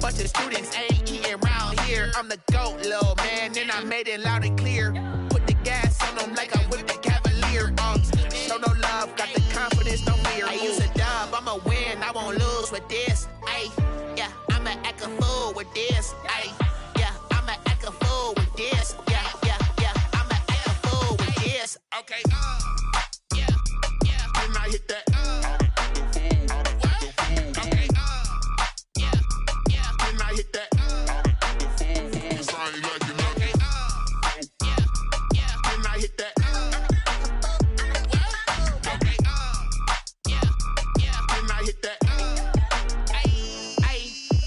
bunch of students ain't eating round here. I'm the GOAT, little man, and I made it loud and clear. Put the gas on them like I whipped the Cavalier. Show no love, got the confidence, no fear. I use a dub, I'ma win, I won't lose with this. Ay, yeah, I'ma act a fool with this. Ay, yeah, I'ma act a fool with this. Yeah, yeah, yeah, I'ma act a fool with this. Okay, yeah, yeah, and I hit that. Okay, yeah, yeah, and I hit that. Cause I ain't like it. Okay, yeah, yeah, and I hit that. Okay, yeah, yeah, and I hit that. Ay,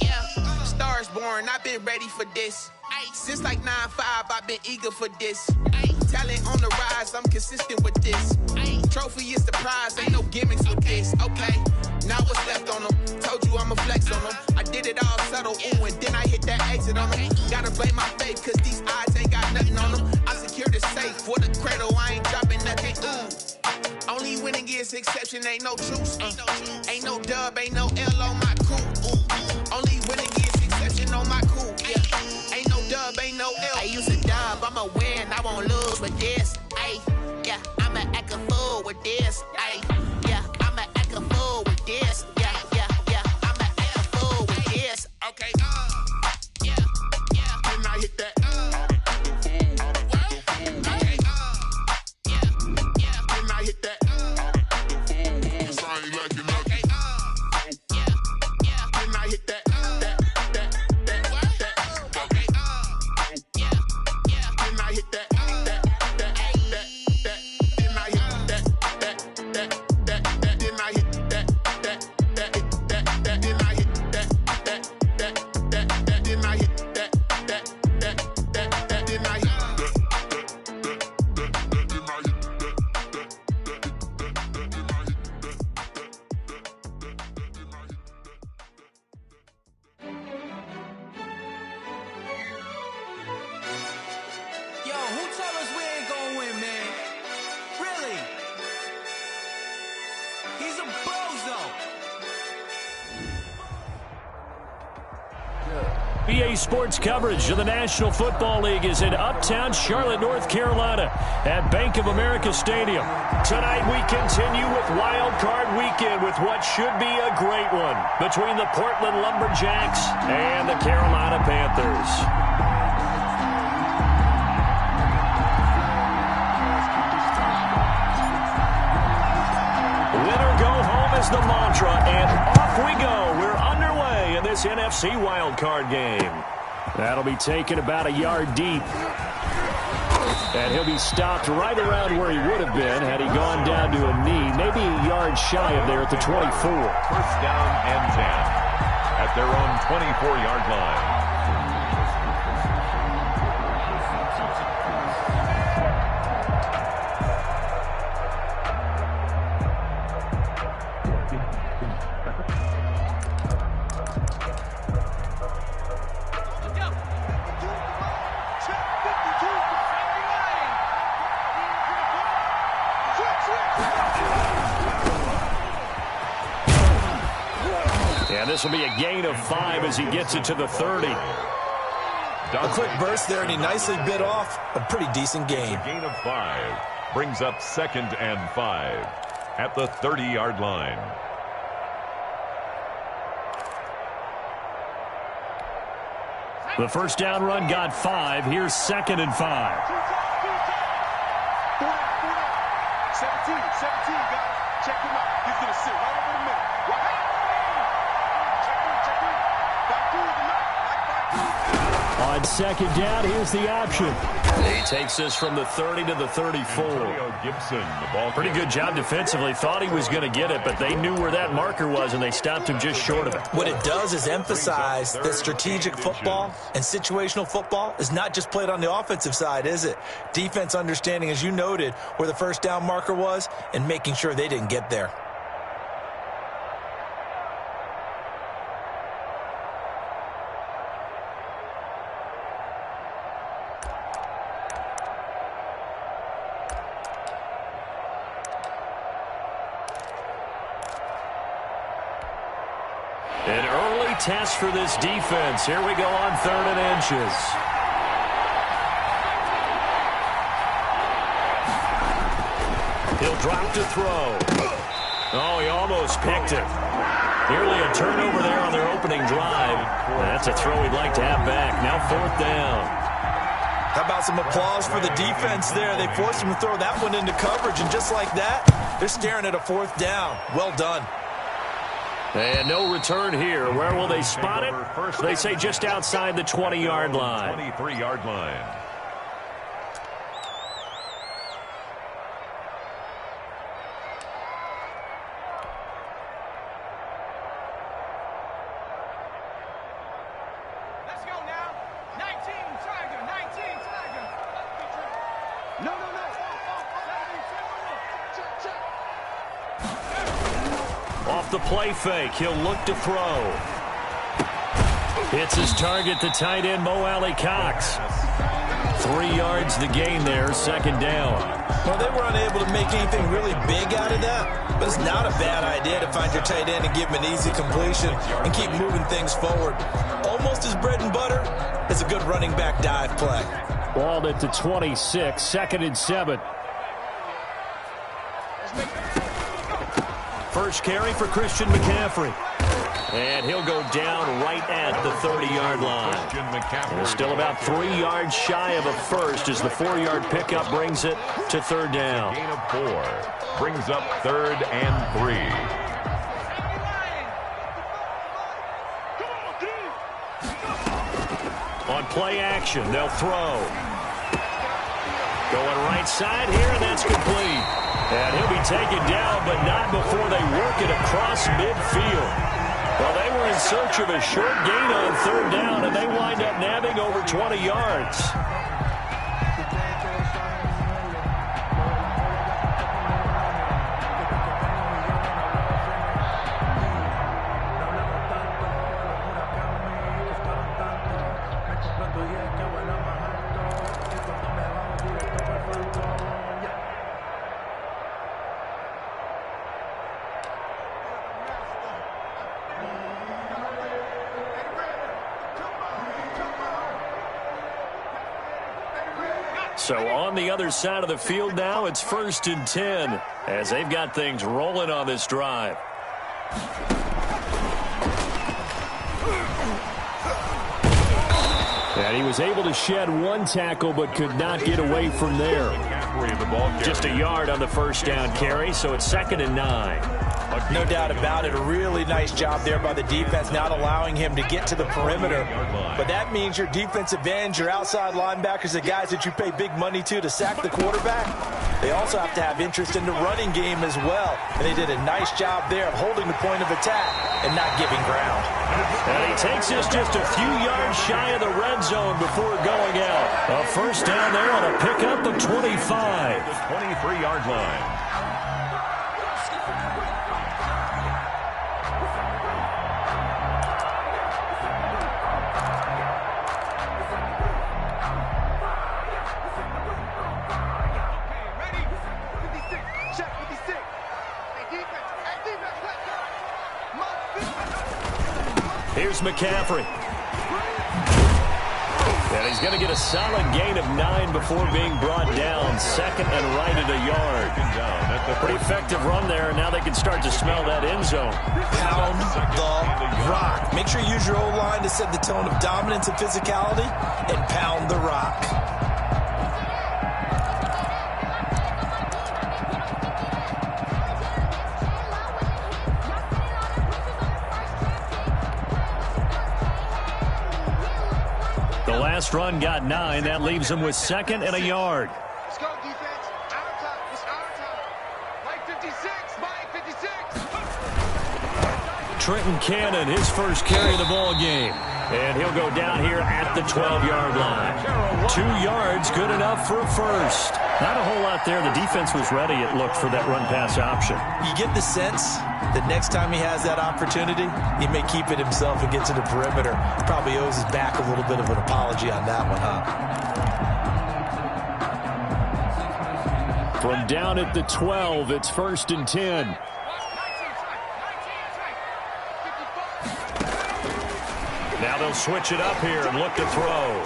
yeah, Stars born, I've been ready for this. Since like 9-5, I've been eager for this. Talent on the rise, I'm consistent with this. Trophy is the prize, ain't no gimmicks with this. Okay, now what's left on them? Told you I'ma flex on them. I did it all subtle, ooh, and then I hit that exit on them. Gotta blame my faith, cause these odds ain't got nothing on them. I secure the safe for the cradle, I ain't dropping nothing, ooh. Only winning is exception, ain't no truce. Ain't no dub, ain't no L on my crew. Ooh. Only winning is exception on my crew, yeah. Ain't no dub, ain't no L. I use a dub, I'ma win, I won't lose with this. Ay, yeah, I'ma act a fool with this. Ay, yeah, I'ma act a fool with this. Yeah, yeah, yeah, I'ma act a fool with this. Okay, yeah, yeah, and I hit that. Okay, yeah, yeah, and I hit that. Cause I ain't like it. Okay, yeah, yeah, and I hit that. EA Sports coverage of the National Football League is in uptown Charlotte, North Carolina at Bank of America Stadium. Tonight we continue with Wild Card Weekend with what should be a great one between the Portland Lumberjacks and the Carolina Panthers. Winner go home is the mantra, and off we go. We're underway in this NFC wildcard game. That'll be taken about a yard deep. And he'll be stopped right around where he would have been had he gone down to a knee, maybe a yard shy of there at the 24. First down and 10 at their own 24-yard line. And this will be a gain of 5 as he gets it to the 30. A quick burst there, and he nicely bit off a pretty decent gain. A gain of 5 brings up 2nd and 5 at the 30-yard line. The first down run got 5. Here's 2nd and 5. 17, guys. Check him out. He's going to sit right over the middle. On 2nd down, here's the option. He takes this from the 30 to the 34. Gibson, the ball. Pretty good job defensively. Thought he was going to get it, but they knew where that marker was, and they stopped him just short of it. What it does is emphasize that strategic football and situational football is not just played on the offensive side, is it? Defense understanding, as you noted, where the first down marker was and making sure they didn't get there. An early great test for this defense. Here we go on 3rd and inches. He'll drop to throw. Oh, he almost picked it. Nearly a turnover there on their opening drive. That's a throw he'd like to have back. Now 4th down. How about some applause for the defense there? They forced him to throw that one into coverage, and just like that, they're staring at a 4th down. Well done. And no return here. Where will they spot it? They say just outside the 20-yard line. 23-yard line. Off the play fake, he'll look to throw. Hits his target, the tight end, Mo Alley Cox. 3 yards the gain there, 2nd down. Well, they were unable to make anything really big out of that, but it's not a bad idea to find your tight end and give him an easy completion and keep moving things forward. Almost as bread and butter as a good running back dive play. Balled at the 26, 2nd and 7. First carry for Christian McCaffrey. And he'll go down right at the 30-yard line. And still about 3 yards shy of a first as the 4-yard pickup brings it to 3rd down. Gain of 4 brings up 3rd and 3. On play action, they'll throw. Going right side here, and that's complete. And he'll be taken down, but not before they work it across midfield. Well, they were in search of a short gain on 3rd down, and they wind up nabbing over 20 yards. So on the other side of the field now, it's 1st and 10 as they've got things rolling on this drive. And he was able to shed 1 tackle but could not get away from there. Just a yard on the 1st down carry, so it's 2nd and 9. No doubt about it. A really nice job there by the defense, not allowing him to get to the perimeter. But that means your defensive ends, your outside linebackers, the guys that you pay big money to sack the quarterback, they also have to have interest in the running game as well. And they did a nice job there of holding the point of attack and not giving ground. And he takes us just a few yards shy of the red zone before going out. A 1st down there on a pickup of 25. The 23-yard line. Here's McCaffrey. And he's going to get a solid gain of 9 before being brought down. 2nd and right at a yard. Pretty effective run there, and now they can start to smell that end zone. Pound the rock. Make sure you use your O-line to set the tone of dominance and physicality, and pound the rock. The last run got 9. That leaves him with 2nd and a yard. Let's go, defense. Our time. It's our time. Mike 56. Mike 56. Trenton Cannon, his first carry of the ball game. And he'll go down here at the 12-yard line. 2 yards, good enough for a first. Not a whole lot there. The defense was ready, it looked, for that run-pass option. You get the sense that next time he has that opportunity, he may keep it himself and get to the perimeter. Probably owes his back a little bit of an apology on that one, huh? From down at the 12, it's 1st and 10. Now they'll switch it up here and look to throw.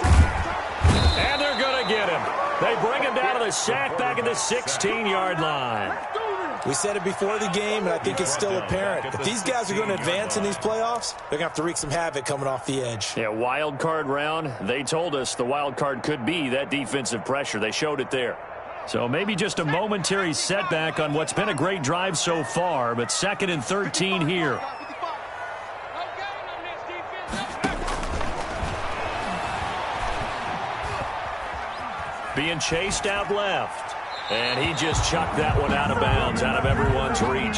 And they're going to get him. They bring him down to the sack back at the 16-yard line. We said it before the game, and I think it's still apparent. If these guys are going to advance in these playoffs, they're going to have to wreak some havoc coming off the edge. Yeah, wild card round. They told us the wild card could be that defensive pressure. They showed it there. So maybe just a momentary setback on what's been a great drive so far, but 2nd and 13 here. Being chased out left. And he just chucked that one out of bounds, out of everyone's reach.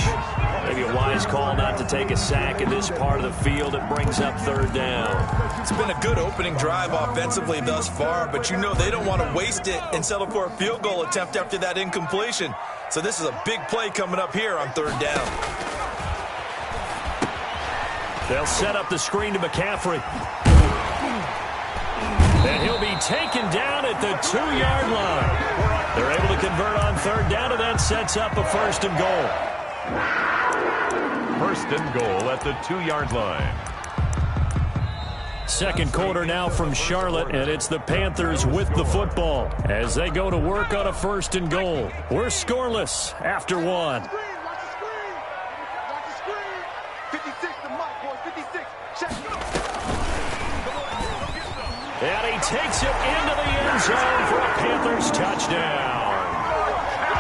Maybe a wise call not to take a sack in this part of the field. It brings up 3rd down. It's been a good opening drive offensively thus far, but you know they don't want to waste it and settle for a field goal attempt after that incompletion. So this is a big play coming up here on 3rd down. They'll set up the screen to McCaffrey. And he'll be taken down at the 2-yard line. They're able to convert on 3rd down, and that sets up a 1st and goal. 1st and goal at the 2-yard line. 2nd quarter now from Charlotte, and it's the Panthers with the football as they go to work on a 1st and goal. We're scoreless after 1. And he takes it into the end zone for a Panthers touchdown.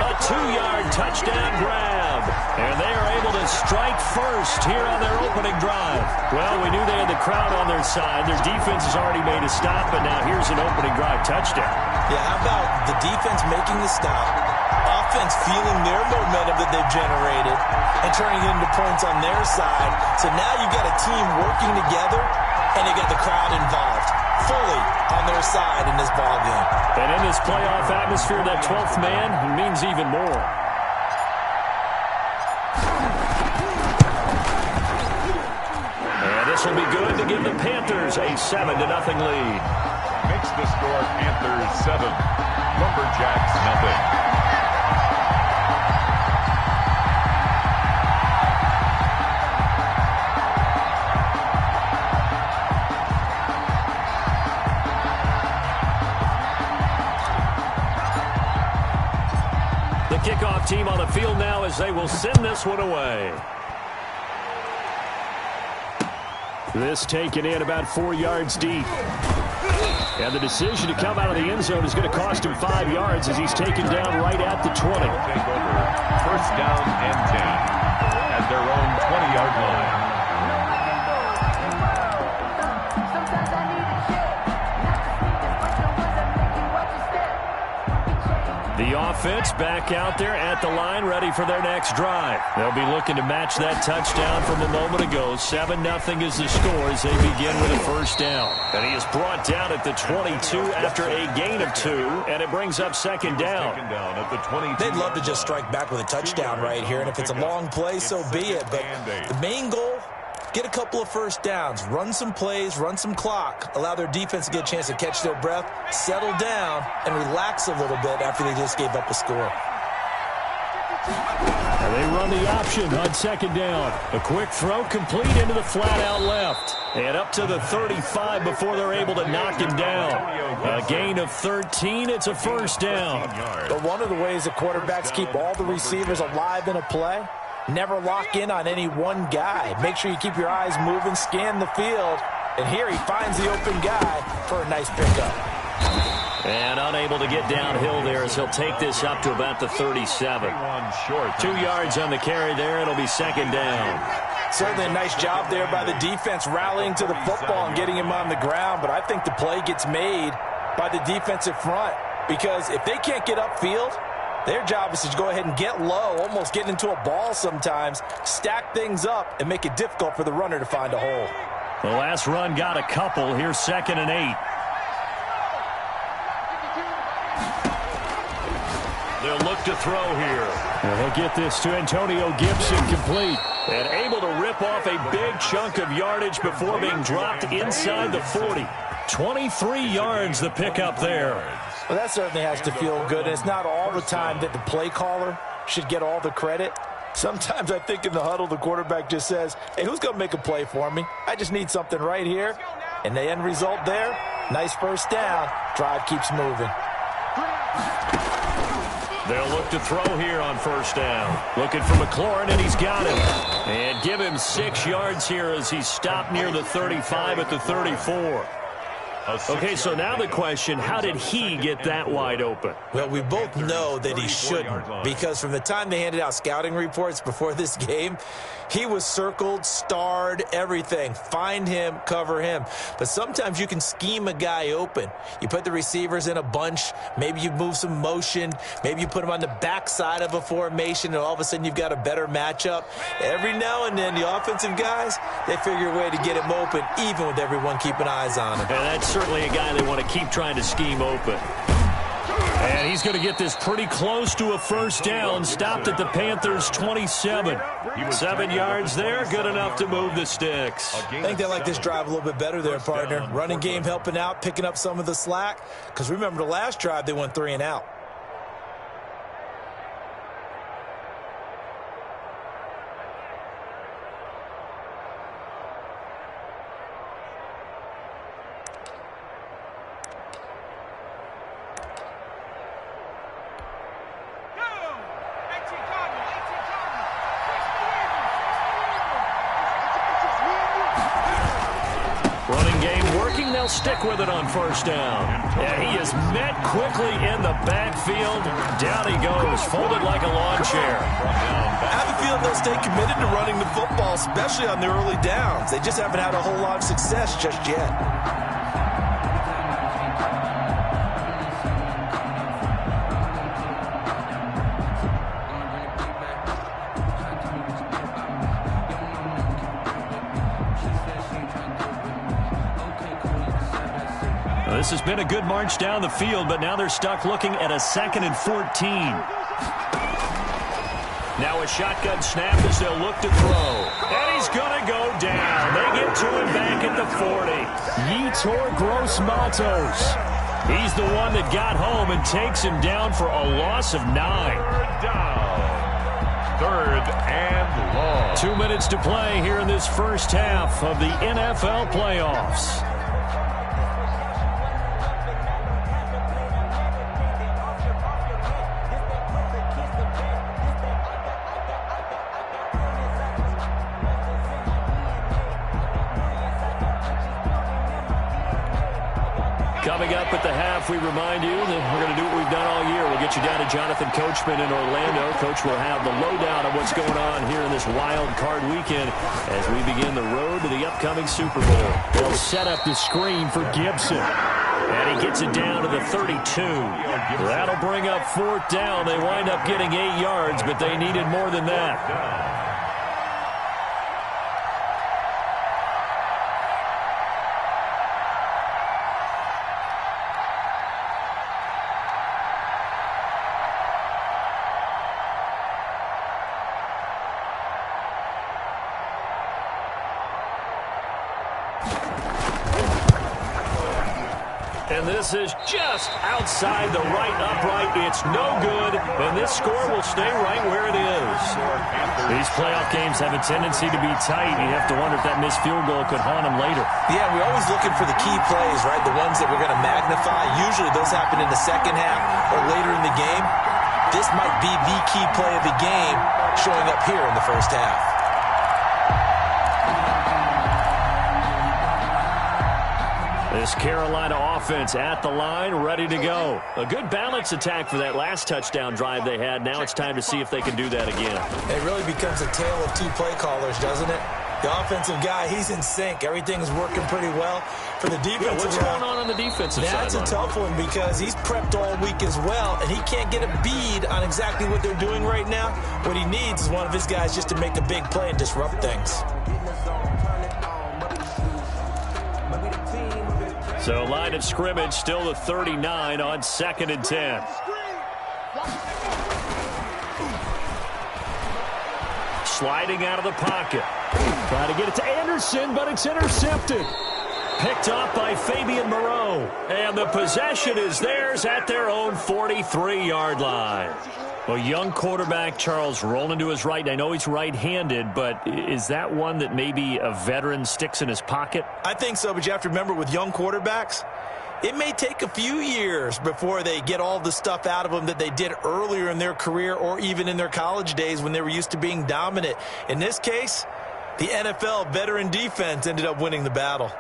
A 2-yard touchdown grab. And they are able to strike first here on their opening drive. Well, we knew they had the crowd on their side. Their defense has already made a stop, but now here's an opening drive touchdown. Yeah, how about the defense making the stop, offense feeling their momentum that they've generated, and turning it into points on their side. So now you've got a team working together, and you got the crowd involved fully on their side in this ball game. And in this playoff atmosphere, that 12th man means even more. And this will be good to give the Panthers a 7-0 lead. Makes the score Panthers 7, Lumberjacks 0. Kickoff team on the field now as they will send this one away. This taken in about 4 yards deep. And the decision to come out of the end zone is going to cost him 5 yards as he's taken down right at the 20. Take over 1st down and 10 at their own 20-yard line. The offense back out there at the line, ready for their next drive. They'll be looking to match that touchdown from a moment ago. 7-0 is the score as they begin with a 1st down. And he is brought down at the 22 after a gain of 2, and it brings up 2nd down. At the 22. They'd love to just strike back with a touchdown right here, and if it's a long play, so be it. But the main goal, get a couple of 1st downs, run some plays, run some clock, allow their defense to get a chance to catch their breath, settle down, and relax a little bit after they just gave up a score. And they run the option on 2nd down. A quick throw complete into the flat out left. And up to the 35 before they're able to knock him down. A gain of 13. It's a 1st down. But one of the ways that quarterbacks keep all the receivers alive in a play, never lock in on any one guy. Make sure you keep your eyes moving, scan the field. And here he finds the open guy for a nice pickup. And unable to get downhill there as he'll take this up to about the 37. 2 yards on the carry there. It'll be 2nd down. Certainly a nice job there by the defense rallying to the football and getting him on the ground. But I think the play gets made by the defensive front. Because if they can't get upfield, their job is to go ahead and get low, almost get into a ball sometimes, stack things up, and make it difficult for the runner to find a hole. The last run got a couple. Here's 2nd and 8. They'll look to throw here. And they'll get this to Antonio Gibson complete. And able to rip off a big chunk of yardage before being dropped inside the 40. 23 yards the pickup there. Well, that certainly has to feel good. And it's not all the time that the play caller should get all the credit. Sometimes I think in the huddle, the quarterback just says, hey, who's going to make a play for me? I just need something right here. And the end result there, nice first down. Drive keeps moving. They'll look to throw here on first down. Looking for McLaurin, and he's got him. And give him 6 yards here as he's stopped near the 35 at the 34. Okay, so now the question, how did he get that wide open? Well, we both know that he shouldn't, because from the time they handed out scouting reports before this game, he was circled, starred, everything. Find him, cover him. But sometimes you can scheme a guy open. You put the receivers in a bunch. Maybe you move some motion. Maybe you put them on the backside of a formation, and all of a sudden you've got a better matchup. Every now and then, the offensive guys, they figure a way to get him open, even with everyone keeping eyes on him. And that's certainly a guy they want to keep trying to scheme open. And he's going to get this pretty close to a first down. Stopped at the Panthers' 27. 7 yards there, good enough to move the sticks. I think they like this drive a little bit better there, partner. Running game helping out, picking up some of the slack. Because remember, the last drive, they went 3 and out. Stick with it on first down. Yeah, he is met quickly in the backfield. Down he goes, folded like a lawn chair. I have a feeling they'll stay committed to running the football, especially on the early downs. They just haven't had a whole lot of success just yet. This has been a good march down the field, but now they're stuck looking at a 2nd and 14. Now a shotgun snap as they'll look to throw. And he's going to go down. They get to him back at the 40. Yetur Gross-Matos. He's the one that got home and takes him down for a loss of 9. Third and long. 2 minutes to play here in this first half of the NFL playoffs. Coming up at the half, we remind you that we're going to do what we've done all year. We'll get you down to Jonathan Coachman in Orlando. Coach will have the lowdown of what's going on here in this wild card weekend as we begin the road to the upcoming Super Bowl. They'll set up the screen for Gibson. And he gets it down to the 32. That'll bring up 4th down. They wind up getting 8 yards, but they needed more than that. And this is just outside the right upright. It's no good, and this score will stay right where it is. These playoff games have a tendency to be tight. You have to wonder if that missed field goal could haunt them later. Yeah, we're always looking for the key plays, right? The ones that we're going to magnify. Usually those happen in the second half or later in the game. This might be the key play of the game showing up here in the first half. This Carolina offense at the line, ready to go. A good balance attack for that last touchdown drive they had. Now it's time to see if they can do that again. It really becomes a tale of 2 play callers, doesn't it? The offensive guy, he's in sync. Everything's working pretty well. For the defensive what's going on the defensive side? That's a tough one because he's prepped all week as well, and he can't get a bead on exactly what they're doing right now. What he needs is one of his guys just to make a big play and disrupt things. So line of scrimmage still the 39 on 2nd and 10. Sliding out of the pocket. Trying to get it to Anderson, but it's intercepted. Picked up by Fabian Moreau. And the possession is theirs at their own 43-yard line. Well, young quarterback Charles rolling to his right. I know he's right-handed, but is that one that maybe a veteran sticks in his pocket? I think so, but you have to remember with young quarterbacks, it may take a few years before they get all the stuff out of them that they did earlier in their career or even in their college days when they were used to being dominant. In this case, the NFL veteran defense ended up winning the battle.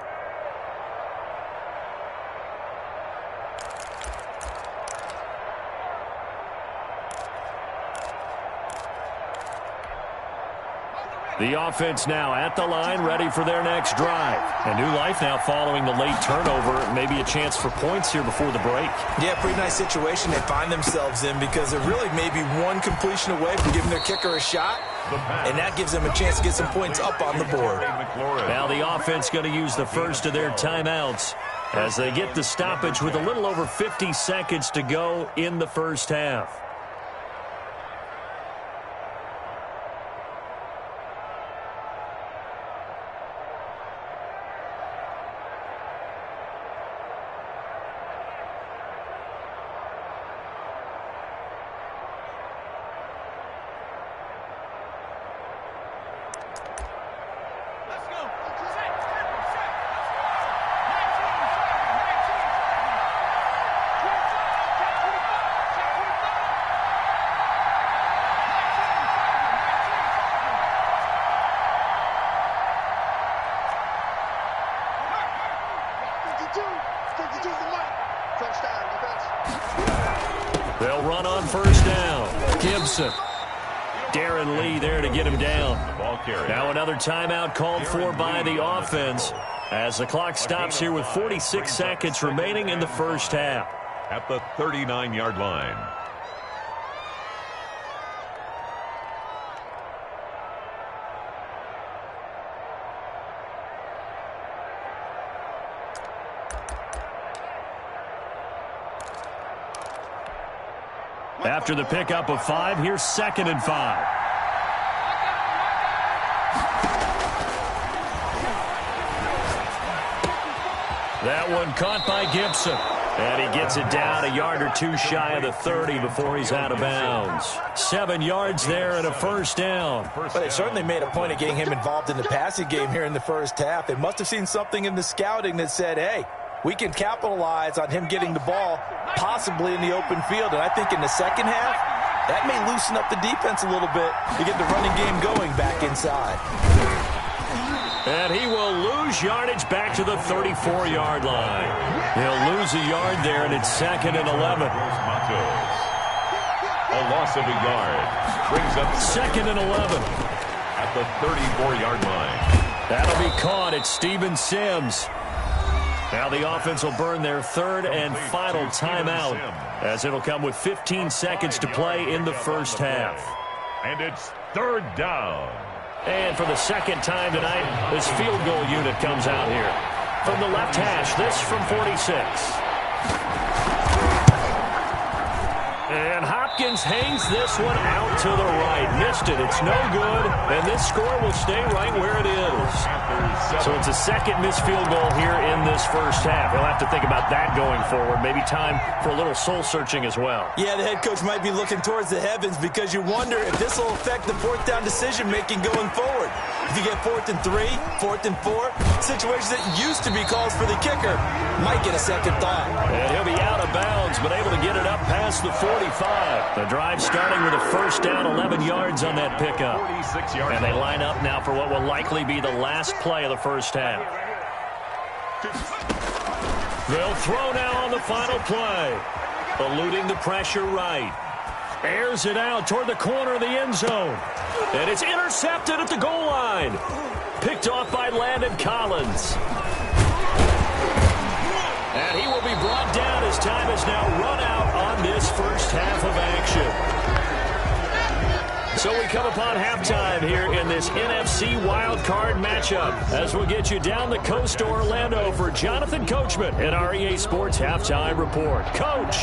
The offense now at the line, ready for their next drive. A new life now following the late turnover. Maybe a chance for points here before the break. Yeah, pretty nice situation they find themselves in because they're really maybe one completion away from giving their kicker a shot, and that gives them a chance to get some points up on the board. Now the offense going to use the first of their timeouts as they get the stoppage with a little over 50 seconds to go in the first half. They'll run on first down. Gibson. Darren Lee there to get him down. Now another timeout called for by the offense as the clock stops here with 46 seconds remaining in the first half. At the 39-yard line. After the pickup of 5, here's 2nd and 5. That one caught by Gibson. And he gets it down a yard or two shy of the 30 before he's out of bounds. 7 yards there and a first down. But they certainly made a point of getting him involved in the passing game here in the first half. They must have seen something in the scouting that said, hey, we can capitalize on him getting the ball possibly in the open field. And I think in the second half, that may loosen up the defense a little bit to get the running game going back inside. And he will lose yardage back to the 34-yard line. He'll lose a yard there, and it's 2nd and 11. A loss of a yard brings up 2nd and 11. At the 34-yard line. That'll be caught. It's Steven Sims. Now the offense will burn their 3rd and final timeout as it'll come with 15 seconds to play in the first half. And it's 3rd down. And for the second time tonight, this field goal unit comes out here. From the left hash, this from 46. And Hopkins hangs this one out to the right. Missed it. It's no good. And this score will stay right where it is. So it's a second missed field goal here in this first half. He'll have to think about that going forward. Maybe time for a little soul searching as well. Yeah, the head coach might be looking towards the heavens because you wonder if this will affect the 4th down decision-making going forward. If you get 4th and 3, 4th and 4, situations that used to be calls for the kicker might get a second thought. And he'll be out of bounds, but able to get it up past the 45. The drive starting with a first down, 11 yards on that pickup. And they line up now for what will likely be the last play of the first half. They'll throw now on the final play. Eluding the pressure right. Airs it out toward the corner of the end zone. And it's intercepted at the goal line. Picked off by Landon Collins. And he will be brought down as time has now run out on this first half of action. So we come upon halftime here in this NFC wildcard matchup as we'll get you down the coast to Orlando for Jonathan Coachman at our EA Sports Halftime Report. Coach!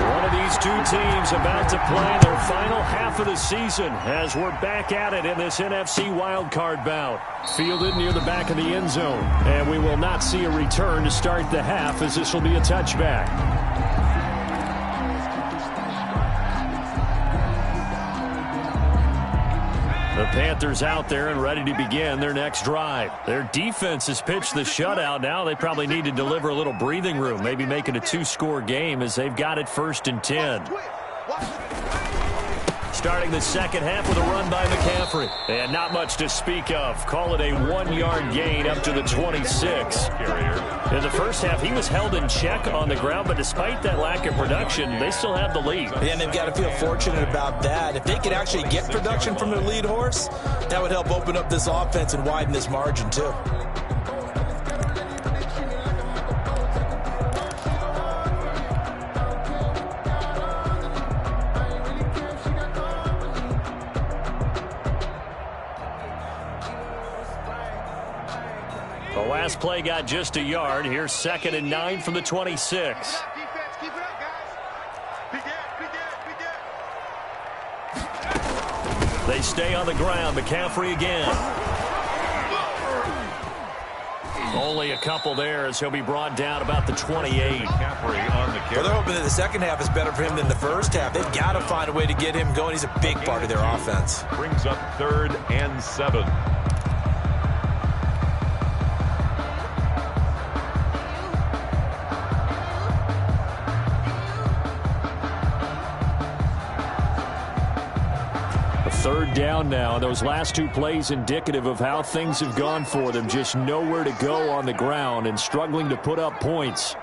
One of these two teams about to play their final half of the season as we're back at it in this NFC wildcard bout. Fielded near the back of the end zone, and we will not see a return to start the half as this will be a touchback. The Panthers out there and ready to begin their next drive. Their defense has pitched the shutout. Now they probably need to deliver a little breathing room, maybe make it a 2-score game as they've got it 1st and 10. Starting the second half with a run by McCaffrey. And not much to speak of. Call it a 1-yard gain up to the 26. In the first half, he was held in check on the ground, but despite that lack of production, they still have the lead. And they've got to feel fortunate about that. If they could actually get production from their lead horse, that would help open up this offense and widen this margin, too. The last play got just a yard. Here's 2nd and 9 from the 26. They stay on the ground. McCaffrey again. Only a couple there as he'll be brought down about the 28. McCaffrey on the carry. Well, they're hoping that the second half is better for him than the first half. They've got to find a way to get him going. He's a big part of their offense. Brings up 3rd and 7. Third down now. Those last 2 plays indicative of how things have gone for them. Just nowhere to go on the ground and struggling to put up points.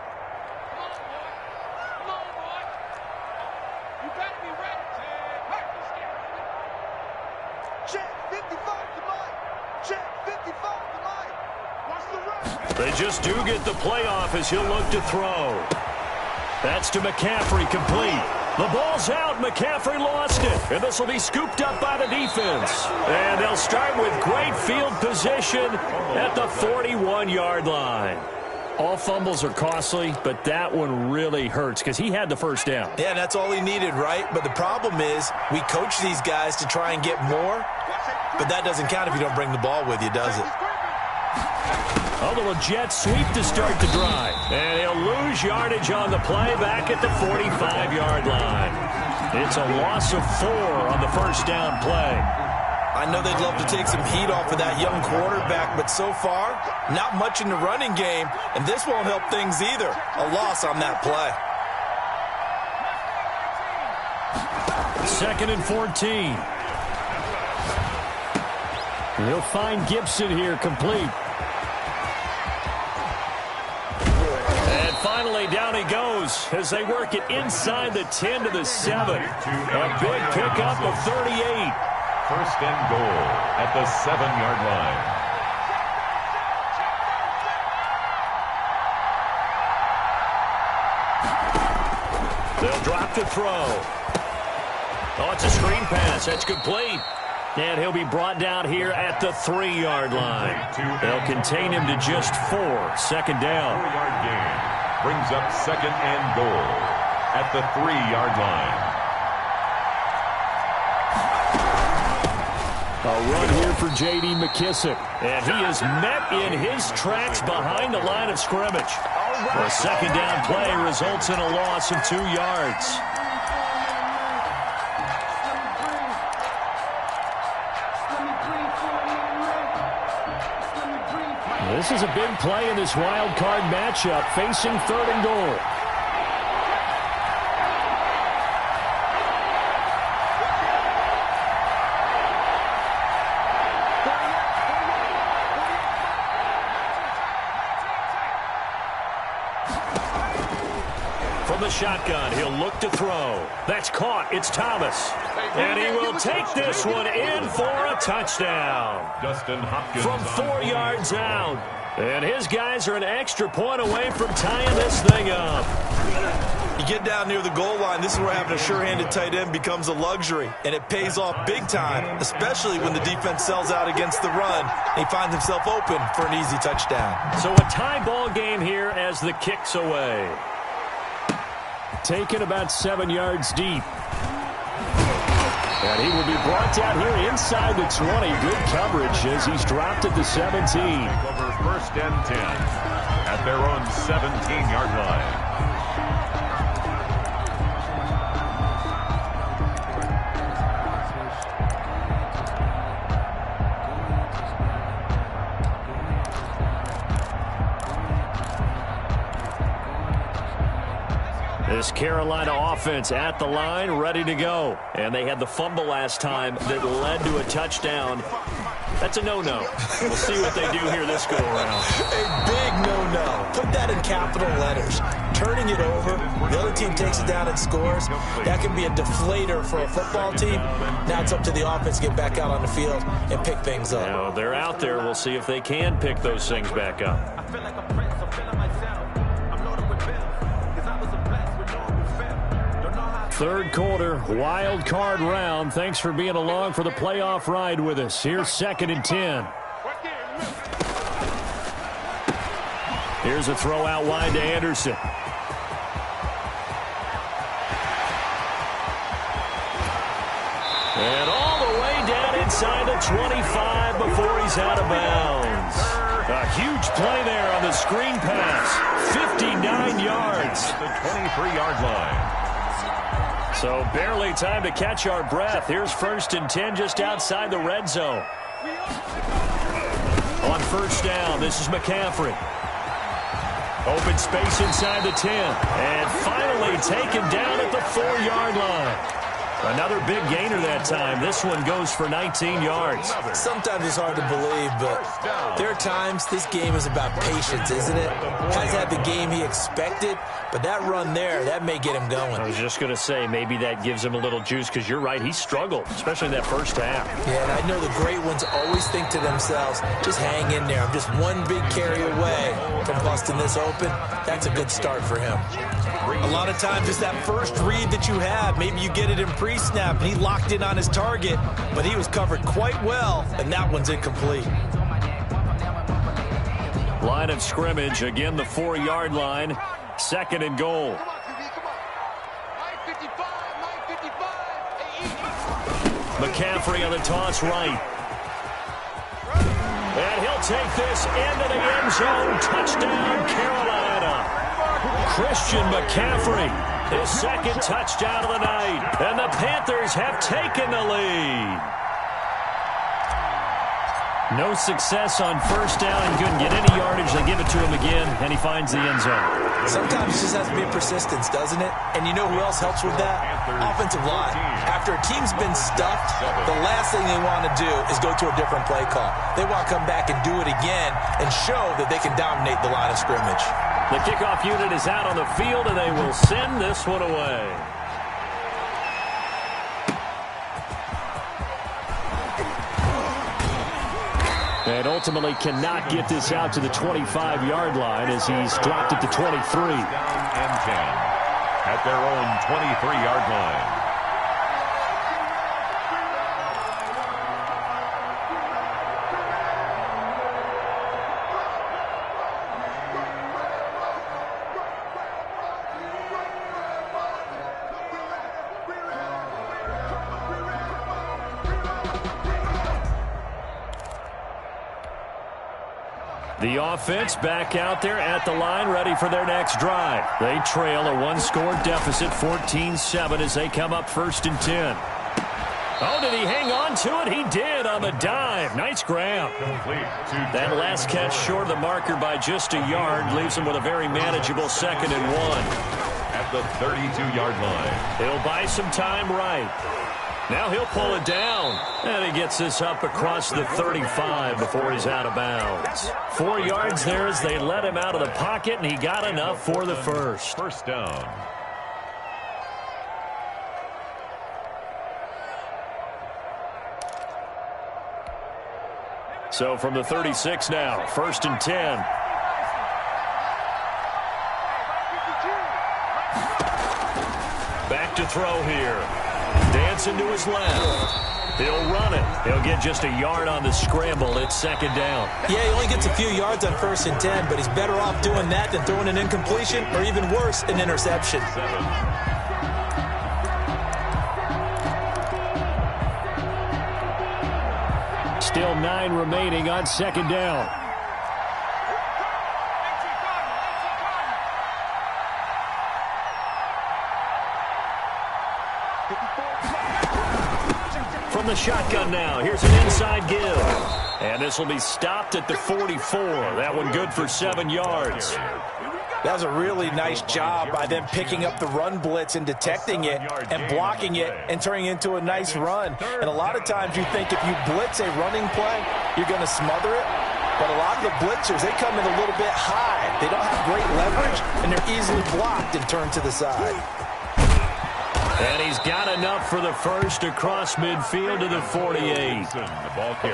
They just do get the playoff as he'll look to throw. That's to McCaffrey, complete. The ball's out. McCaffrey lost it. And this will be scooped up by the defense. And they'll start with great field position at the 41-yard line. All fumbles are costly, but that one really hurts because he had the first down. Yeah, that's all he needed, right? But the problem is we coach these guys to try and get more, but that doesn't count if you don't bring the ball with you, does it? A little jet sweep to start the drive. And he'll lose yardage on the play back at the 45-yard line. It's a loss of 4 on the first down play. I know they'd love to take some heat off of that young quarterback, but so far, not much in the running game, and this won't help things either. A loss on that play. 2nd and 14. He'll find Gibson here, complete. Finally, down he goes as they work it inside the 10 to the 7. A big pickup of 38. 1st and goal at the 7-yard line. They'll drop to throw. Oh, it's a screen pass. That's complete. And he'll be brought down here at the 3-yard line. They'll contain him to just 4. 2nd down. 4-yard gain. Brings up 2nd and goal at the 3-yard line. A run here for J.D. McKissick. And he is met in his tracks behind the line of scrimmage. The 2nd down play results in a loss of 2 yards. This is a big play in this wild card matchup, facing 3rd and goal. From the shotgun, he'll look to throw. That's caught. It's Thomas. And he will take this one in for a touchdown. Justin Hopkins from 4 yards out. And his guys are an extra point away from tying this thing up. You get down near the goal line, this is where having a sure-handed tight end becomes a luxury. And it pays off big time, especially when the defense sells out against the run. And he finds himself open for an easy touchdown. So a tie ball game here as the kick's away. Taken about 7 yards deep. And he will be brought down here inside the 20. Good coverage as he's dropped at the 17. Over 1st and 10 at their own 17-yard line. This Carolina offense at the line, ready to go. And they had the fumble last time that led to a touchdown. That's a no-no. We'll see what they do here this go-around. A big no-no. Put that in capital letters. Turning it over, the other team takes it down and scores. That can be a deflator for a football team. Now it's up to the offense to get back out on the field and pick things up. Now, they're out there. We'll see if they can pick those things back up. I feel like a prince, I'm feeling myself. I'm loaded with bills, because I was a blessed with no one fell. Don't know how. Third quarter, wild card round. Thanks for being along for the playoff ride with us. Here's 2nd and 10. Here's a throw out wide to Anderson. And all the way down inside the 25 before he's out of bounds. A huge play there on the screen pass. 59 yards. At the 23-yard line. So barely time to catch our breath. Here's 1st and 10 just outside the red zone. On first down, this is McCaffrey. Open space inside the 10. And finally taken down at the 4-yard line. Another big gainer that time. This one goes for 19 yards. Sometimes it's hard to believe, but there are times this game is about patience, isn't it? Has had the game he expected, but that run there, that may get him going. I was just going to say, maybe that gives him a little juice, because you're right, he struggled, especially in that first half. Yeah, and I know the great ones always think to themselves, just hang in there. I'm just one big carry away from busting this open. That's a good start for him. A lot of times it's that first read that you have. Maybe you get it in pre-snap, and he locked in on his target, but he was covered quite well, and that one's incomplete. Line of scrimmage, again the 4-yard line, 2nd and goal. McCaffrey on the toss right. And he'll take this into the end zone. Touchdown, Carolina. Christian McCaffrey, his 2nd touchdown of the night. And the Panthers have taken the lead. No success on first down. He couldn't get any yardage. They give it to him again, and he finds the end zone. Sometimes it just has to be persistence, doesn't it? And you know who else helps with that? Offensive line. After a team's been stuffed, the last thing they want to do is go to a different play call. They want to come back and do it again and show that they can dominate the line of scrimmage. The kickoff unit is out on the field, and they will send this one away. And ultimately cannot get this out to the 25-yard line as he's dropped it to 23. Down and 10 at their own 23-yard line. The offense back out there at the line, ready for their next drive. They trail a 1-score deficit, 14-7, as they come up 1st and 10. Oh, did he hang on to it? He did on the dive. Nice grab. That last catch short of the marker by just a yard leaves him with a very manageable 2nd and 1. At the 32-yard line. He'll buy some time right. Now he'll pull it down. And he gets this up across the 35 before he's out of bounds. 4 yards there as they let him out of the pocket, and he got enough for the first. First down. So from the 36 now, 1st and 10. Back to throw here. Dancing to his left. He'll run it. He'll get just a yard on the scramble. It's 2nd down. Yeah, he only gets a few yards on 1st and 10, but he's better off doing that than throwing an incompletion or even worse, an interception. Still 9 remaining on 2nd down. From the shotgun now, here's an inside give. And this will be stopped at the 44. That one good for 7 yards. That was a really nice job by them picking up the run blitz and detecting it and blocking it and turning it into a nice run. And a lot of times you think if you blitz a running play, you're going to smother it. But a lot of the blitzers, they come in a little bit high. They don't have great leverage, and they're easily blocked and turned to the side. And he's got enough for the first across midfield to the 48.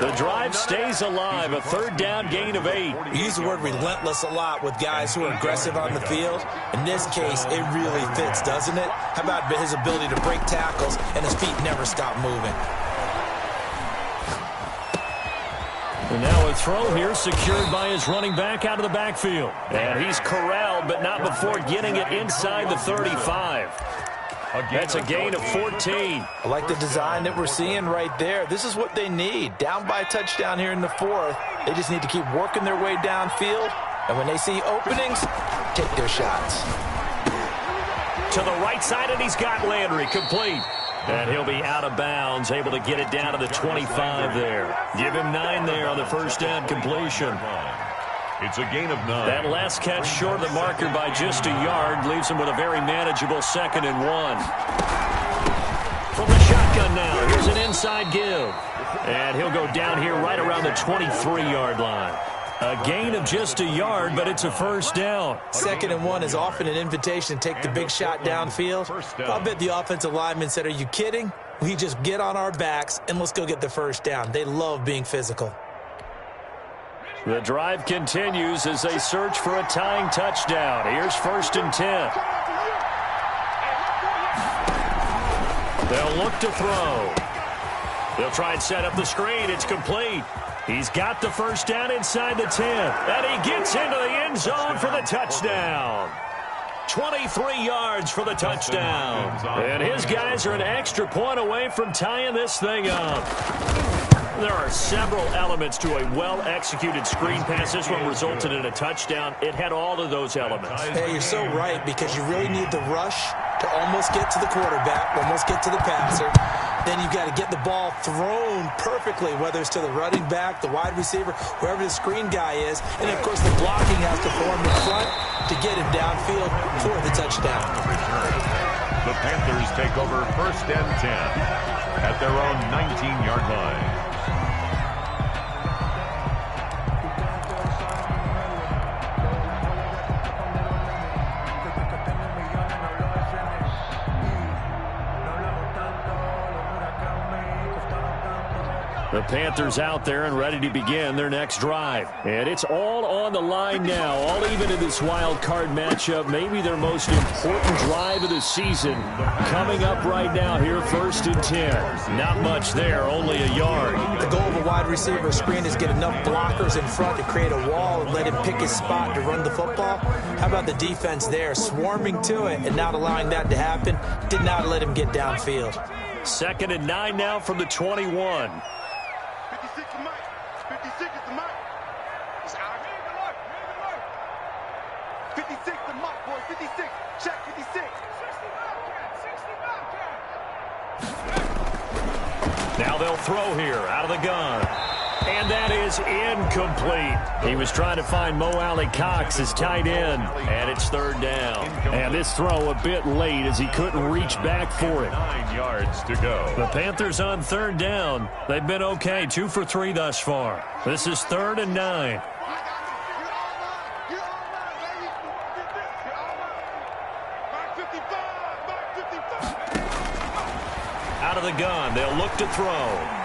The drive stays alive, a third down gain of 8. We use the word relentless a lot with guys who are aggressive on the field. In this case, it really fits, doesn't it? How about his ability to break tackles and his feet never stop moving? And now a throw here secured by his running back out of the backfield. And he's corralled, but not before getting it inside the 35. That's a gain of 14. I like the design that we're seeing right there. This is what they need. Down by a touchdown here in the 4th. They just need to keep working their way downfield. And when they see openings, take their shots. To the right side, and he's got Landry complete. And he'll be out of bounds, able to get it down to the 25 there. Give him 9 there on the first down completion. It's a gain of 9. That last catch short of the marker by just a yard leaves him with a very manageable 2nd and 1. From the shotgun now, here's an inside give. And he'll go down here right around the 23-yard line. A gain of just a yard, but it's a first down. 2nd and 1 is often an invitation to take the big shot downfield. I'll bet the offensive lineman said, are you kidding? We just get on our backs and let's go get the first down. They love being physical. The drive continues as they search for a tying touchdown. Here's 1st and 10. They'll look to throw. They'll try and set up the screen. It's complete. He's got the first down inside the 10. And he gets into the end zone for the touchdown. 23 yards for the touchdown. And his guys are an extra point away from tying this thing up. There are several elements to a well-executed screen pass. This one resulted in a touchdown. It had all of those elements. Hey, you're so right, because you really need the rush to almost get to the quarterback, almost get to the passer. Then you've got to get the ball thrown perfectly, whether it's to the running back, the wide receiver, wherever the screen guy is. And, of course, the blocking has to form in front to get him downfield for the touchdown. The Panthers take over 1st and 10 at their own 19-yard line. The Panthers out there and ready to begin their next drive. And it's all on the line now, all even in this wild card matchup. Maybe their most important drive of the season coming up right now here, 1st and 10. Not much there, only a yard. The goal of a wide receiver screen is get enough blockers in front to create a wall and let him pick his spot to run the football. How about the defense there, swarming to it and not allowing that to happen? Did not let him get downfield. 2nd and 9 now from the 21. 56 is the mark. It's out. 56 the mark, boy. 56. Check 56. 60 Now they'll throw here out of the gun. And that is incomplete. He was trying to find Mo Alley-Cox, his tight end, and it's 3rd down. And this throw a bit late as he couldn't reach back for it. 9 yards to go. The Panthers on 3rd down. They've been okay, 2 for 3 thus far. This is 3rd and 9. Out of the gun, they'll look to throw.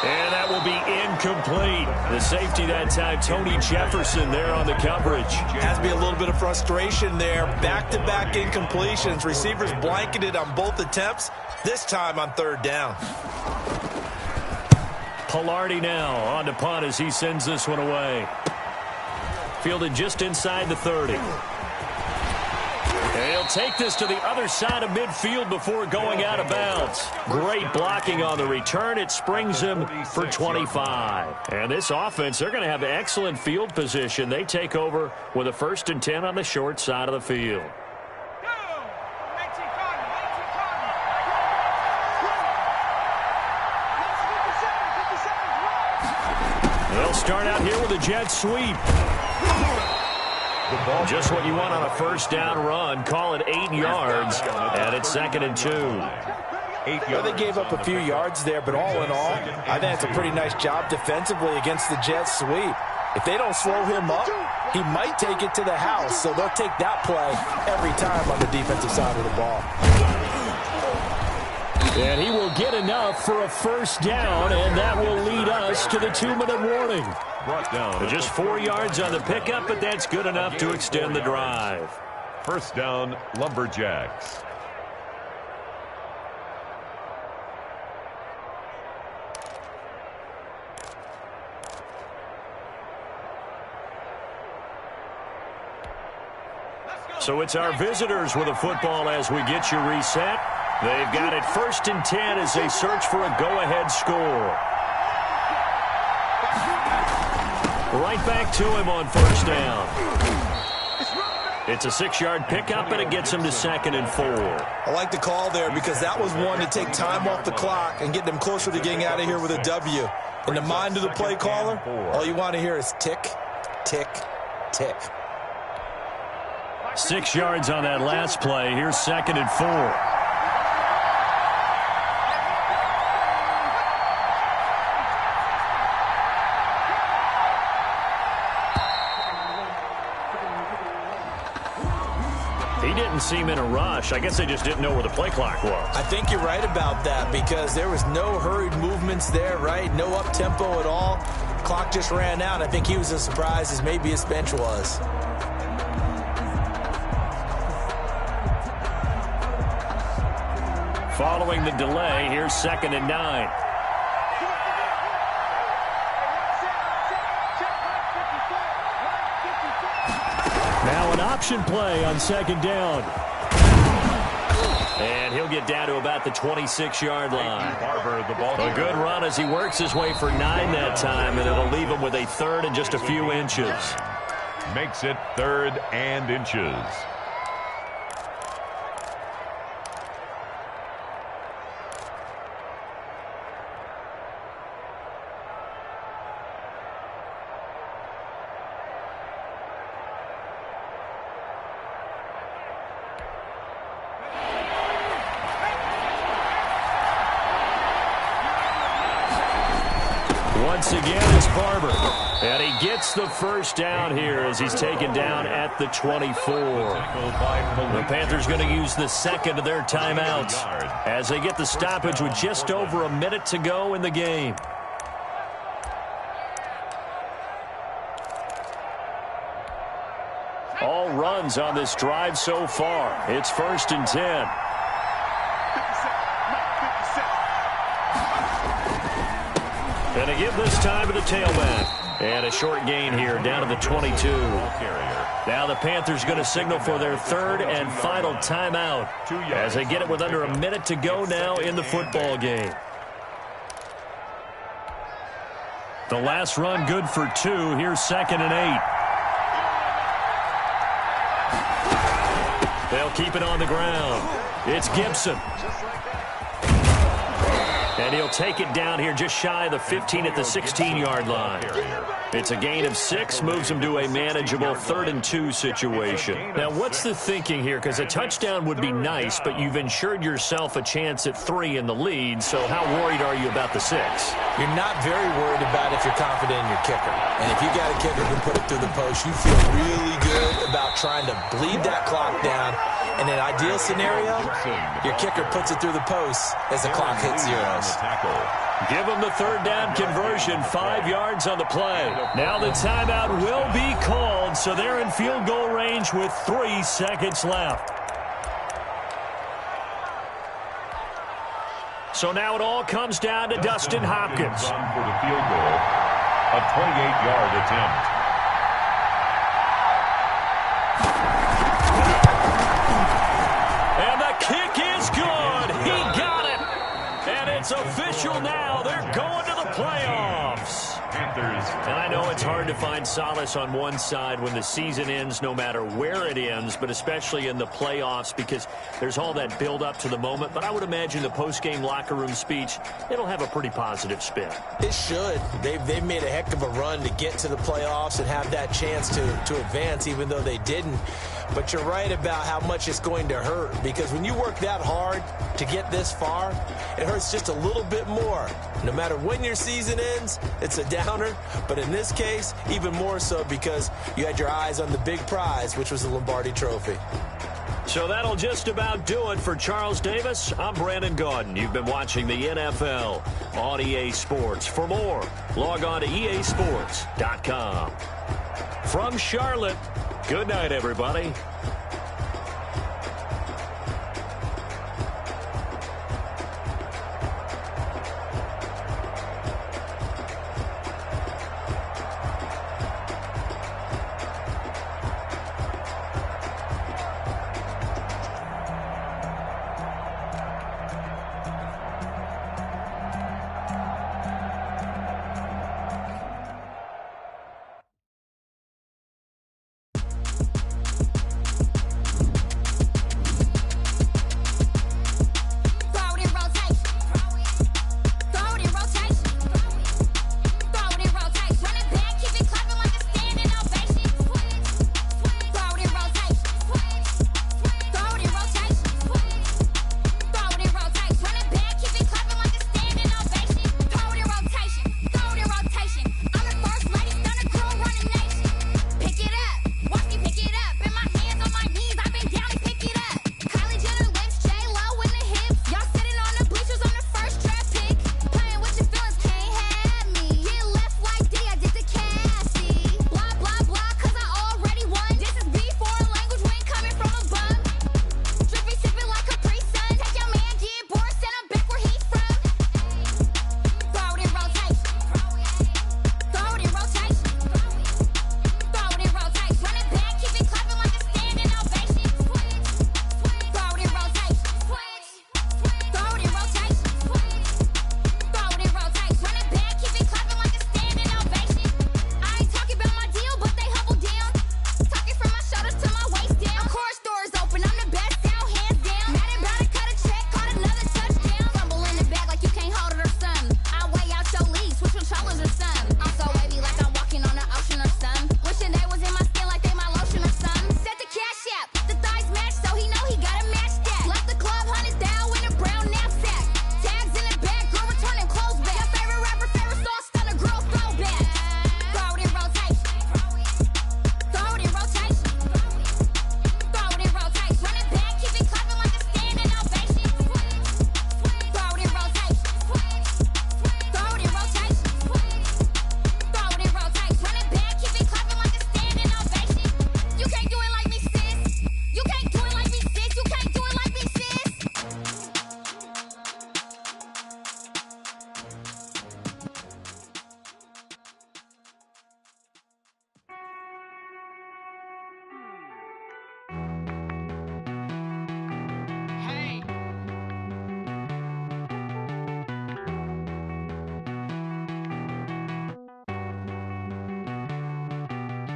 And that will be incomplete. The safety that time, Tony Jefferson there on the coverage. Has to be a little bit of frustration there. Back-to-back incompletions. Receivers blanketed on both attempts, this time on 3rd down. Pilardi now on to punt as he sends this one away. Fielded just inside the 30. And he'll take this to the other side of midfield before going out of bounds. Great blocking on the return. It springs him for 25. And this offense, they're going to have excellent field position. They take over with a 1st and 10 on the short side of the field. start out here with a jet sweep. Just what you want on a first down run. Call it 8 yards, and it's 2nd and 2. Well, they gave up a few yards there, but all in all, I think it's a pretty nice job defensively against the jet sweep. If they don't slow him up, he might take it to the house, so they'll take that play every time on the defensive side of the ball. And he will get enough for a first down, and that will lead us to the 2-minute warning. Brought down. Just 4 yards on the pickup, but that's good enough to extend the drive. First down, Lumberjacks. So it's our visitors with a football as we get you reset. They've got it 1st and 10 as they search for a go-ahead score. Right back to him on first down. It's a 6-yard pickup, and it gets him to 2nd and 4. I like the call there because that was one to take time off the clock and get them closer to getting out of here with a W. In the mind of the play caller, all you want to hear is tick, tick, tick. 6 yards on that last play. Here's 2nd and 4. He didn't seem in a rush. I guess they just didn't know where the play clock was. I think you're right about that because there was no hurried movements there, right? No up-tempo at all. Clock just ran out. I think he was as surprised as maybe his bench was. Following the delay, here's 2nd and 9. Now an option play on 2nd down. And he'll get down to about the 26-yard line. A good run as he works his way for 9 that time, and it'll leave him with a 3rd and just a few inches. Makes it 3rd and inches. Once again, it's Barber. And he gets the first down here as he's taken down at the 24. The Panthers going to use the 2nd of their timeouts as they get the stoppage with just over a minute to go in the game. All runs on this drive so far. It's 1st and 10. Going to give this time to the tailback. And a short gain here down to the 22. Now the Panthers going to signal for their 3rd and final timeout as they get it with under a minute to go now in the football game. The last run good for 2. Here's 2nd and 8. They'll keep it on the ground. It's Gibson. And he'll take it down here just shy of the 15 at the 16-yard line. It's a gain of 6, moves him to a manageable 3rd and 2 situation. Now, what's the thinking here? Because a touchdown would be nice, but you've ensured yourself a chance at 3 in the lead, so how worried are you about the 6? You're not very worried about if you're confident in your kicker. And if you got a kicker who can put it through the post, you feel really good about trying to bleed that clock down. In an ideal scenario, your kicker puts it through the post as the clock hits zeros. Give them the 3rd down conversion, 5 yards on the play. Now the timeout will be called, so they're in field goal range with 3 seconds left. So now it all comes down to Dustin Hopkins. For the field goal, a 28-yard attempt. And the kick is good. He got it. And it's official now. They're going to the playoffs. Panthers. And I know it's hard to find solace on one side when the season ends, no matter where it ends, but especially in the playoffs, because there's all that build up to the moment. But I would imagine the post-game locker room speech, it'll have a pretty positive spin. It should. They've made a heck of a run to get to the playoffs and have that chance to advance, even though they didn't. But you're right about how much it's going to hurt, because when you work that hard to get this far, it hurts just a little bit more. No matter when your season ends, it's a downer. But in this case, even more so because you had your eyes on the big prize, which was the Lombardi Trophy. So that'll just about do it for Charles Davis. I'm Brandon Gaudin. You've been watching the NFL on EA Sports. For more, log on to easports.com. From Charlotte, good night, everybody.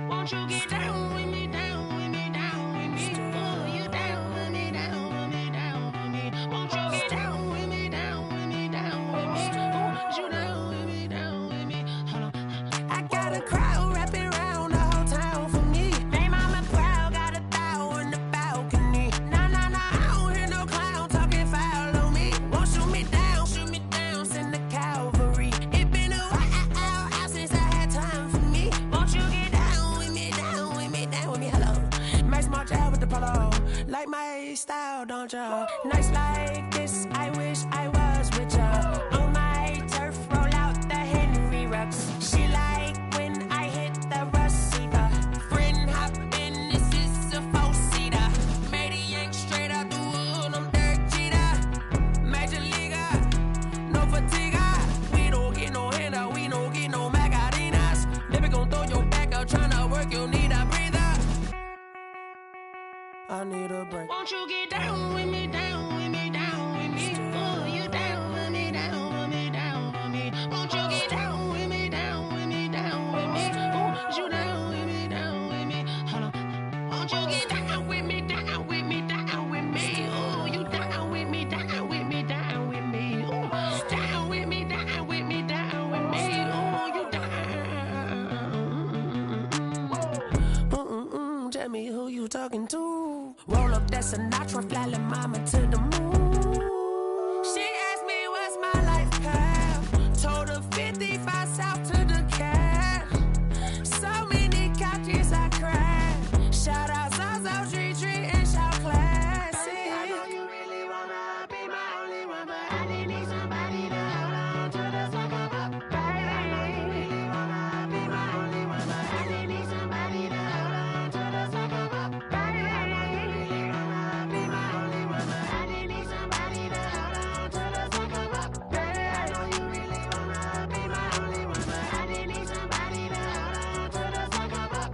Won't you get down with me, down with me, down with me? Oh, you down with me, down with me, down with me. Won't you get down with me, down with me, down with me? Oh, you down with me, down with me? Hold on. I got a crowd wrapping around the whole town for me. They mama proud, got a thou on the balcony. Nah, nah, nah, I don't hear no clown talking foul on me. Won't shoot me down, send the cavalry. It been a while since I had time for me. Won't you get down with me, down with me, down with me? Hello. Nice small jab with the polo. Like my style, don't ya? Nice like this, I wish I was with ya. On my turf, roll out the Henry Rux. She like when I hit the receiver. Friend hop in, this is a four-seater. Made a yank straight out the wood, I'm Derek Jeter. Major leaguer, no fatigue. We don't get no handout, we don't get no Macarinas. Baby gon' throw your back out, tryna work, you need a breather. I need a break. Won't you get down with me, down with me, down with me? Oh, you down with me, down with me, down with me? Won't you get down with me, down with me, down Sinatra, flying mama to the moon. She asked me what's my life path. Told her 55 south to the cat. So many couches I cried. Shout out Zazo, Tree Tree, and shout classic. I know you really wanna be my only one, but I didn't need somebody to hold on to the sucker up, baby. I know you really wanna be my only one, but I didn't need somebody to hold on to the sucker up, baby. I know you really wanna be my only one, but I didn't need somebody to hold on to the sucker up, baby. I know you really wanna be my only one, but I didn't need somebody to hold on to the sucker up.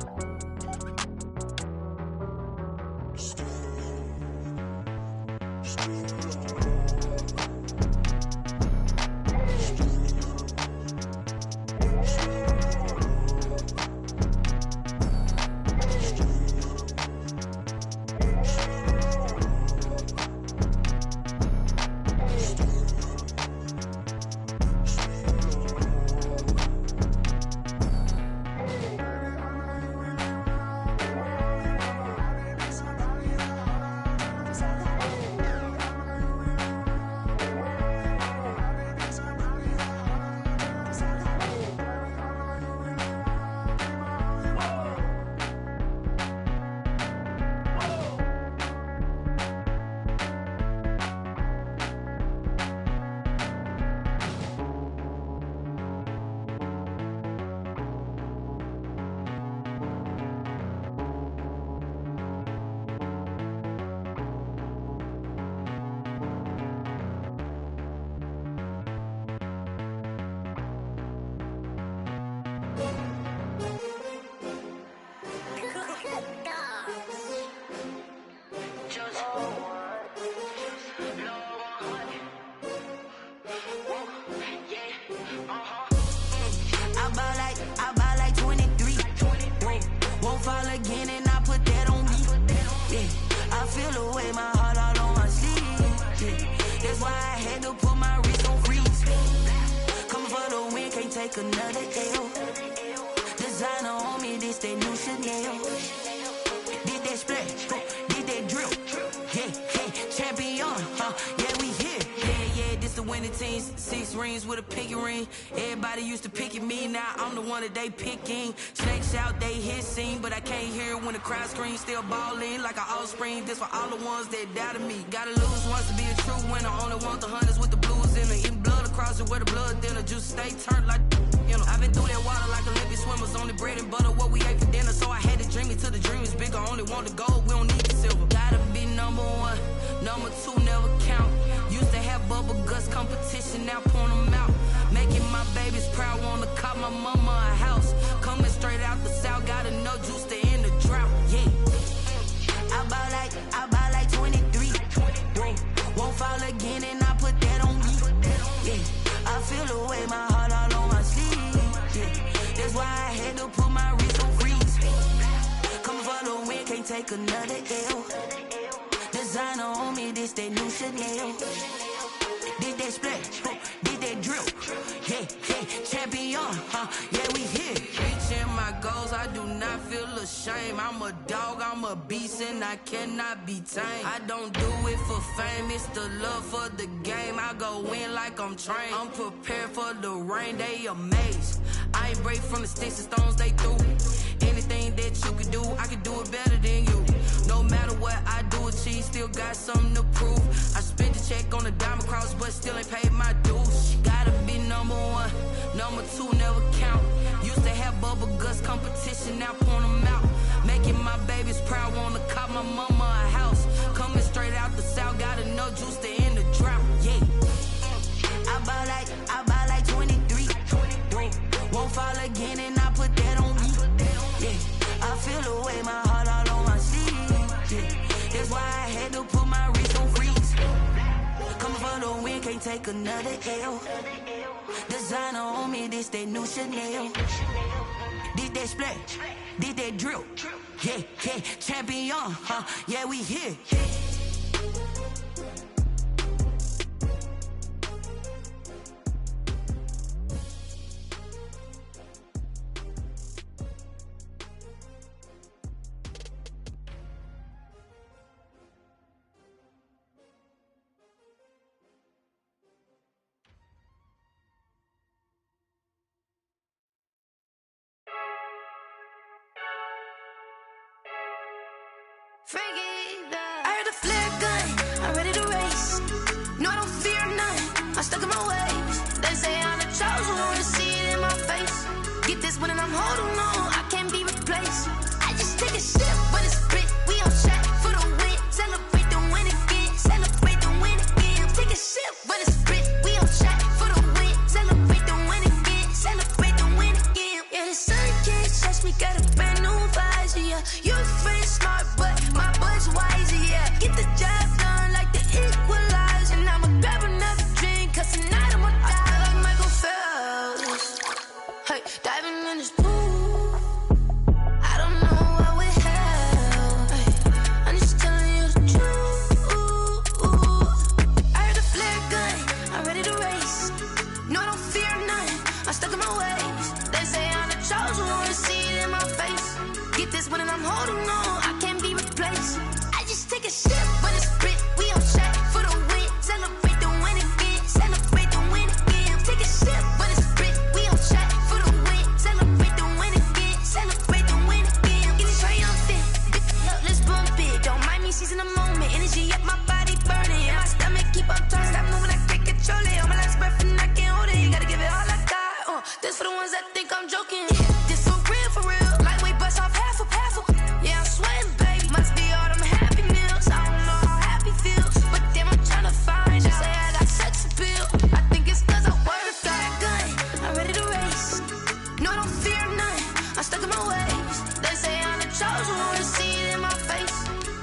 I buy like 23. Won't fall again and I put that on me. Yeah, I feel the way, my heart all on my sleeve. Yeah, that's why I had to put my wrist on freeze. Coming for the win, can't take another L. Designer on me, this that new Chanel. Did that splash, did that drill. Yeah, champion, yeah, we here. Yeah, this the winning team. 6 rings with a pinky ring. Everybody used to pick at me, now I'm the one that they picking. Snakes out, they hit scene, but I can't hear it when the crowd screams. Still ballin' like an offspring. This for all the ones that doubted me. Gotta lose once to be a true winner. Only want the hunters with the blues in it. Eating blood across it where the blood thinner. Juice stay turned like, you know. I've been through that water like Olympic swimmers. Only bread and butter, what we ate for dinner. So I had to dream it till the dream is bigger. Only want the gold, we don't need the silver. Gotta be number 1, number 2 never count. Used to have bubble guts competition, now point them out. Making my babies proud, wanna cop my mama a house. Coming straight out the south, gotta know juice to end the drought. Yeah, I buy like 23. Won't fall again and I put that on me. Yeah, I feel the way, my heart all on my sleeve. Yeah, that's why I had to put my wrist on freeze. Coming for the win, can't take another L. Designer on me, this that new Chanel. Did that splash, did that drill. Yeah, champion, yeah, we here. Reaching my goals, I do not feel ashamed. I'm a dog, I'm a beast, and I cannot be tamed. I don't do it for fame, it's the love for the game. I go in like I'm trained. I'm prepared for the rain, they amazed. I ain't break from the sticks and stones they threw. Anything that you could do, I could do it better than you. No matter what I do, achieve, still got something to prove. I spent the check on the diamond cross, but still ain't paid my dues. Gotta be number 1, number 2 never count. Used to have bubble guts competition, now point them out. Making my babies proud, wanna cop my mama a house. Coming straight out the south, gotta know juice to end the drought. Yeah, I buy like 23. Won't fall again and I put that on me. Yeah, I feel the way, my heart all on my sleeve. Yeah, that's why I had to put my wrist on freeze. Coming for the win, can't take another L. Designer on me, this that new Chanel. Did that splash, did that drill. Yeah, champion, yeah, we here. I heard the flare gun, I'm ready to race. No, I don't fear none, I'm stuck in my ways. They say I'm the chosen one, to see it in my face. Get this one and I'm holding on, I can't be replaced. I just take a sip, but it's spit. We on track for the win. Celebrate the win again, celebrate the win again. Take a sip, but it's spit. We on track for the win. Celebrate the win again, celebrate the win again. Yeah, the sun can't touch me, got a brand new visor, yeah. You friend smart, but my bud's wiser, yeah. Get the job done like the equalizer. And I'ma grab another drink, cause tonight I'ma die like Michael Phelps. Hey, diving in this pool, I don't know what we have. Hey, I'm just telling you the truth. I heard the flare gun, I'm ready to race. No, I don't fear none, I'm stuck in my ways. They say I'm the chosen one, to see it in my face. Get this one and I'm holding on, I can't be replaced. I just take a sip, but it's spit. We on track for the win. Celebrate the win again, celebrate the win again. Take a sip, but it's spit. We on track for the win. Celebrate the win again, celebrate the win again. Get it triumphant, look, let's bump it. Don't mind me seizing the moment. Energy up, my body burning. My stomach keep on turning. Stop moving, I can't control it. On my last breath and I can't hold it. You gotta give it all I got. This for the ones that think I'm joking. This for real, for real. Lightweight bust off half a. Yeah, I'm sweating, baby. Must be all them happy meals. I don't know how happy feels, but damn, I'm tryna find out. Say I got sex appeal. I think it's cause I work that gun. I'm ready to race. No, I don't fear none. I'm stuck in my ways. They say I'm the chosen one, to see it in my face.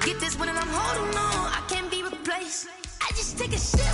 Get this one and I'm holding on, I can't be replaced. I just take a shit.